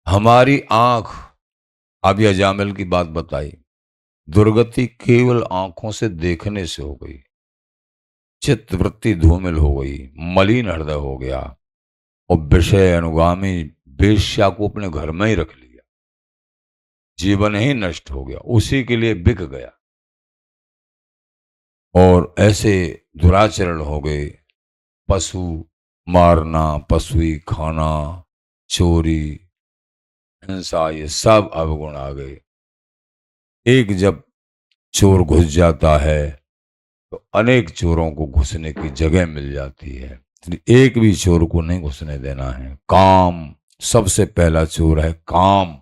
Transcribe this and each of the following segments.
हमारी आंख, अभी अजामिल की बात बताई, दुर्गति केवल आंखों से देखने से हो गई। चित्त वृत्ति धूमिल हो गई, मलिन हृदय हो गया और विषय अनुगामी वेश्या को अपने घर में ही रख लिया। जीवन ही नष्ट हो गया, उसी के लिए बिक गया। और ऐसे दुराचरण हो गए, पशु मारना, पशुई खाना, चोरी, हिंसा, ये सब अवगुण आ गए। एक जब चोर घुस जाता है तो अनेक चोरों को घुसने की जगह मिल जाती है, इसलिए एक भी चोर को नहीं घुसने देना है। काम, सबसे पहला चोर है काम।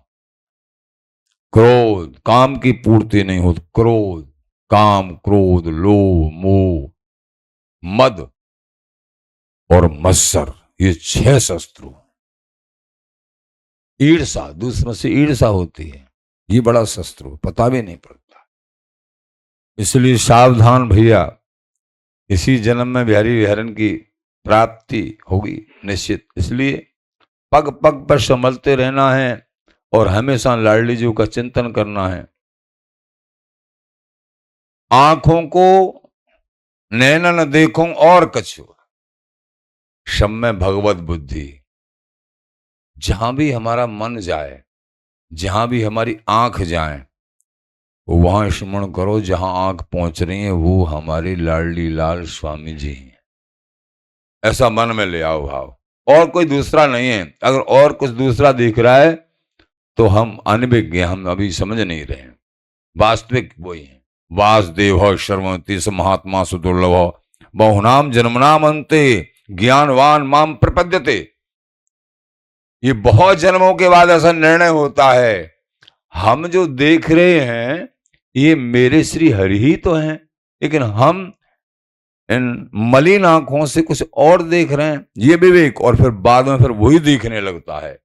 क्रोध, काम की पूर्ति नहीं होती, क्रोध, काम, क्रोध, लोभ, मोह, मद और मत्सर, ये 6 शत्रु। ईर्षा, दूसरों से ईर्षा होती है, ये बड़ा शत्रु, पता भी नहीं पड़ता। इसलिए सावधान भैया, इसी जन्म में बिहारी विहरण की प्राप्ति होगी निश्चित। इसलिए पग पग पर संभलते रहना है और हमेशा लाडली जी का चिंतन करना है। आंखों को नैनन देखूं और कछु, सब में भगवत बुद्धि। जहां भी हमारा मन जाए, जहां भी हमारी आंख जाए, वहां स्मरण करो जहां आंख पहुंच रही है वो हमारे लाडली लाल स्वामी जी हैं। ऐसा मन में ले आओ भाव, और कोई दूसरा नहीं है। अगर और कुछ दूसरा दिख रहा है तो हम अनभिज्ञ, हम अभी समझ नहीं रहे हैं। वास्तविक वही है। वासुदेव शर्मति स महात्मा सुदुर्लभ, बहुनाम जन्मनाम अंते ज्ञानवान माम प्रपद्यते। ये बहुत जन्मों के बाद ऐसा निर्णय होता है। हम जो देख रहे हैं ये मेरे श्री हरि ही तो हैं, लेकिन हम इन मलिन आंखों से कुछ और देख रहे हैं, ये विवेक। और फिर बाद में फिर वही दिखने लगता है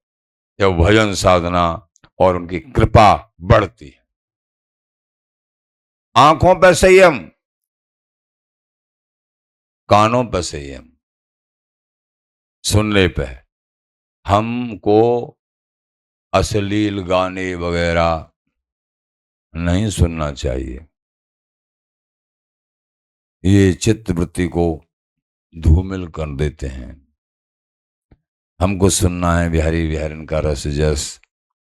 जब भजन साधना और उनकी कृपा बढ़ती है। आंखों पर संयम, कानों पर संयम, सुनने पे। हमको अश्लील गाने वगैरह नहीं सुनना चाहिए, ये चित्त वृत्ति को धूमिल कर देते हैं। हमको सुनना है बिहारी विहरण का रस जस,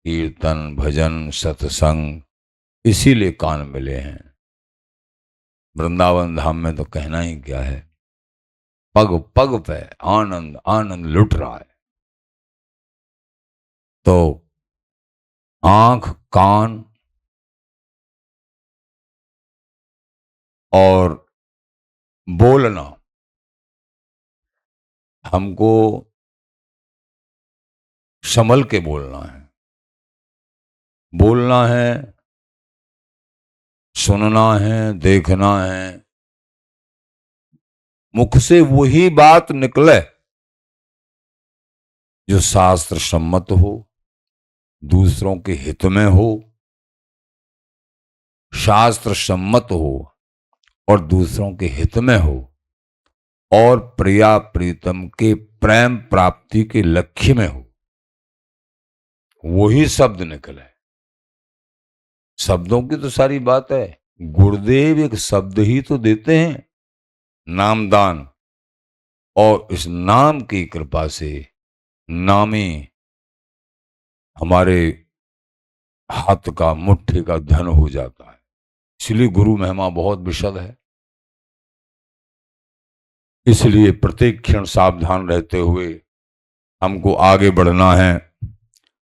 कीर्तन, भजन, सत्संग, इसीलिए कान मिले हैं। वृंदावन धाम में तो कहना ही क्या है, पग पग पे आनंद आनंद लुट रहा है। तो आंख, कान और बोलना, हमको संभल के बोलना है। बोलना है, सुनना है, देखना है, मुख से वही बात निकले जो शास्त्र सम्मत हो, दूसरों के हित में हो, शास्त्र सम्मत हो और दूसरों के हित में हो, और प्रिया प्रीतम के प्रेम प्राप्ति के लक्ष्य में हो, वही शब्द निकले। शब्दों की तो सारी बात है, गुरुदेव एक शब्द ही तो देते हैं, नामदान। और इस नाम की कृपा से नामी हमारे हाथ का, मुट्ठी का धन हो जाता है। इसलिए गुरु महिमा बहुत विशद है। इसलिए प्रत्येक क्षण सावधान रहते हुए हमको आगे बढ़ना है।